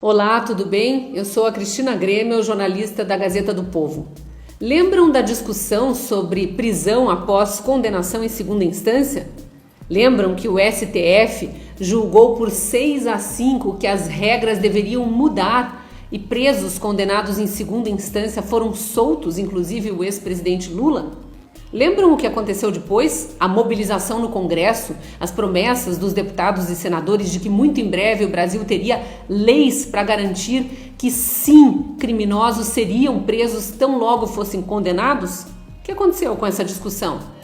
Olá, tudo bem? Eu sou a Cristina Grêmio, jornalista da Gazeta do Povo. Lembram da discussão sobre prisão após condenação em segunda instância? Lembram que o STF julgou por 6-5 que as regras deveriam mudar e presos condenados em segunda instância foram soltos, inclusive o ex-presidente Lula? Lembram o que aconteceu depois? A mobilização no Congresso, as promessas dos deputados e senadores de que muito em breve o Brasil teria leis para garantir que sim, criminosos seriam presos tão logo fossem condenados? O que aconteceu com essa discussão?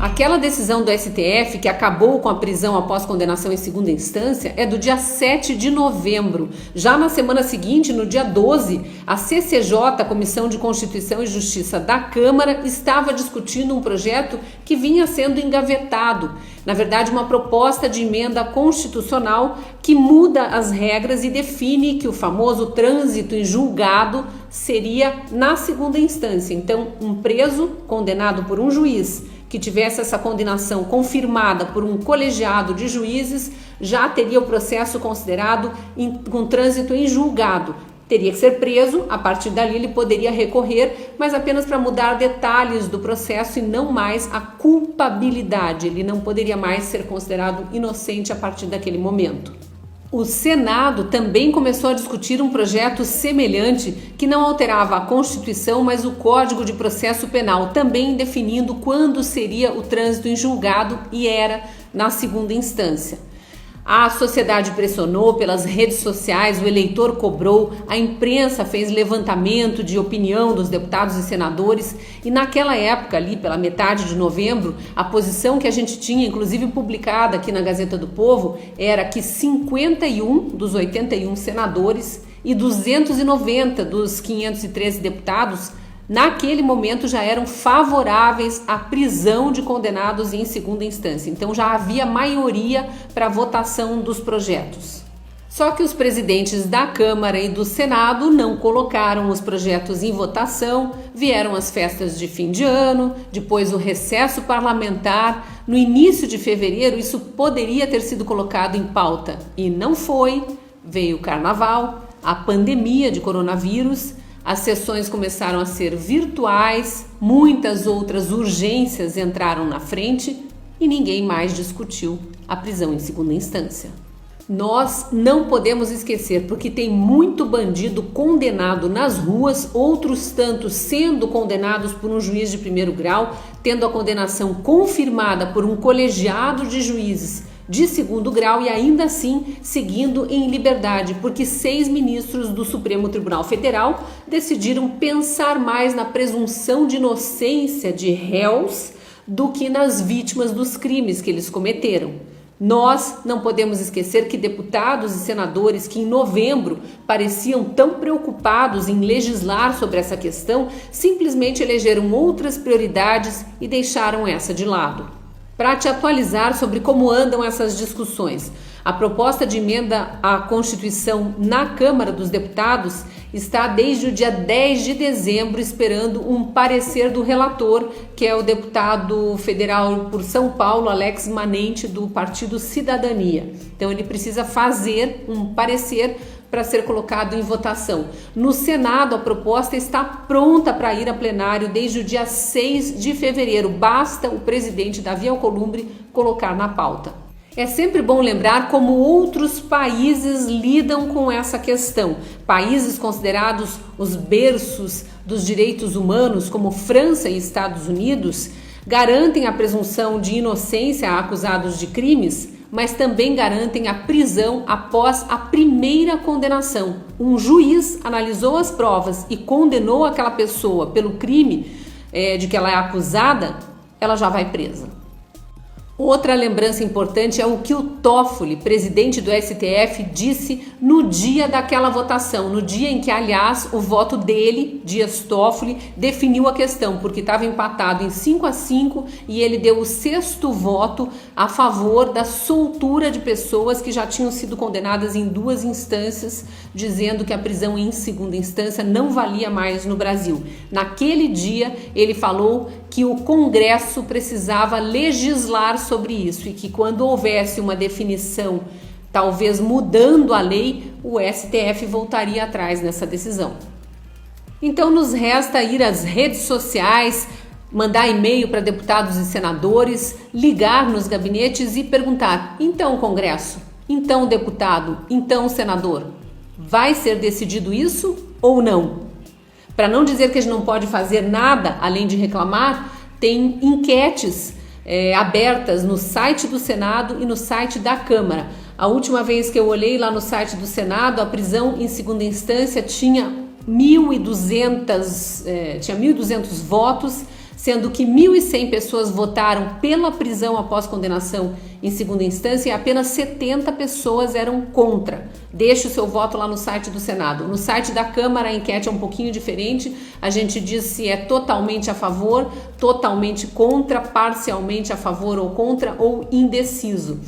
Aquela decisão do STF que acabou com a prisão após condenação em segunda instância é do dia 7 de novembro. Já na semana seguinte, no dia 12, a CCJ, Comissão de Constituição e Justiça da Câmara, estava discutindo um projeto que vinha sendo engavetado. Na verdade, uma proposta de emenda constitucional que muda as regras e define que o famoso trânsito em julgado seria na segunda instância. Então, um preso condenado por um juiz que tivesse essa condenação confirmada por um colegiado de juízes, já teria o processo considerado com trânsito em julgado. Teria que ser preso, a partir dali ele poderia recorrer, mas apenas para mudar detalhes do processo e não mais a culpabilidade. Ele não poderia mais ser considerado inocente a partir daquele momento. O Senado também começou a discutir um projeto semelhante que não alterava a Constituição, mas o Código de Processo Penal, também definindo quando seria o trânsito em julgado e era na segunda instância. A sociedade pressionou pelas redes sociais, o eleitor cobrou, a imprensa fez levantamento de opinião dos deputados e senadores e naquela época, ali pela metade de novembro, a posição que a gente tinha, inclusive publicada aqui na Gazeta do Povo, era que 51 dos 81 senadores e 290 dos 513 deputados naquele momento já eram favoráveis à prisão de condenados em segunda instância. Então já havia maioria para a votação dos projetos. Só que os presidentes da Câmara e do Senado não colocaram os projetos em votação, vieram as festas de fim de ano, depois o recesso parlamentar. No início de fevereiro isso poderia ter sido colocado em pauta e não foi. Veio o carnaval, a pandemia de coronavírus. As sessões começaram a ser virtuais, muitas outras urgências entraram na frente e ninguém mais discutiu a prisão em segunda instância. Nós não podemos esquecer, porque tem muito bandido condenado nas ruas, outros tantos sendo condenados por um juiz de primeiro grau, tendo a condenação confirmada por um colegiado de juízes de segundo grau e ainda assim seguindo em liberdade, porque 6 ministros do Supremo Tribunal Federal decidiram pensar mais na presunção de inocência de réus do que nas vítimas dos crimes que eles cometeram. Nós não podemos esquecer que deputados e senadores que em novembro pareciam tão preocupados em legislar sobre essa questão, simplesmente elegeram outras prioridades e deixaram essa de lado. Para te atualizar sobre como andam essas discussões, a proposta de emenda à Constituição na Câmara dos Deputados está desde o dia 10 de dezembro esperando um parecer do relator, que é o deputado federal por São Paulo, Alex Manente, do Partido Cidadania. Então ele precisa fazer um parecer para ser colocado em votação. No Senado, a proposta está pronta para ir a plenário desde o dia 6 de fevereiro. Basta o presidente Davi Alcolumbre colocar na pauta. É sempre bom lembrar como outros países lidam com essa questão. Países considerados os berços dos direitos humanos, como França e Estados Unidos, garantem a presunção de inocência a acusados de crimes, mas também garantem a prisão após a primeira condenação. Um juiz analisou as provas e condenou aquela pessoa pelo crime de que ela é acusada, ela já vai presa. Outra lembrança importante é o que o Toffoli, presidente do STF, disse no dia daquela votação, no dia em que, aliás, o voto dele, Dias Toffoli, definiu a questão, porque estava empatado em 5-5 e ele deu o 6º voto a favor da soltura de pessoas que já tinham sido condenadas em 2 instâncias, dizendo que a prisão em segunda instância não valia mais no Brasil. Naquele dia, ele falou que o Congresso precisava legislar sobre isso e que quando houvesse uma definição, talvez mudando a lei, o STF voltaria atrás nessa decisão. Então nos resta ir às redes sociais, mandar e-mail para deputados e senadores, ligar nos gabinetes e perguntar: então Congresso, então deputado, então senador, vai ser decidido isso ou não? Para não dizer que a gente não pode fazer nada além de reclamar, tem enquetes abertas no site do Senado e no site da Câmara. A última vez que eu olhei lá no site do Senado, a prisão em segunda instância tinha 1.200 votos, sendo que 1.100 pessoas votaram pela prisão após condenação em segunda instância e apenas 70 pessoas eram contra. Deixe o seu voto lá no site do Senado. No site da Câmara a enquete é um pouquinho diferente, a gente diz se é totalmente a favor, totalmente contra, parcialmente a favor ou contra ou indeciso.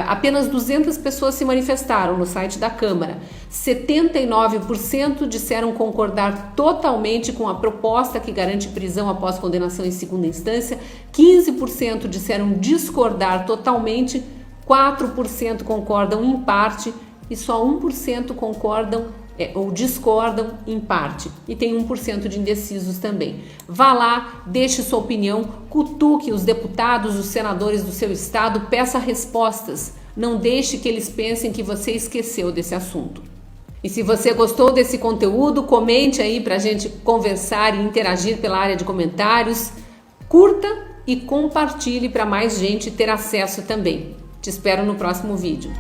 Apenas 200 pessoas se manifestaram no site da Câmara. 79% disseram concordar totalmente com a proposta que garante prisão após condenação em segunda instância, 15% disseram discordar totalmente, 4% concordam em parte e só 1% concordam ou discordam em parte. E tem 1% de indecisos também. Vá lá, deixe sua opinião, cutuque os deputados, os senadores do seu estado, peça respostas. Não deixe que eles pensem que você esqueceu desse assunto. E se você gostou desse conteúdo, comente aí pra gente conversar e interagir pela área de comentários. Curta e compartilhe para mais gente ter acesso também. Te espero no próximo vídeo.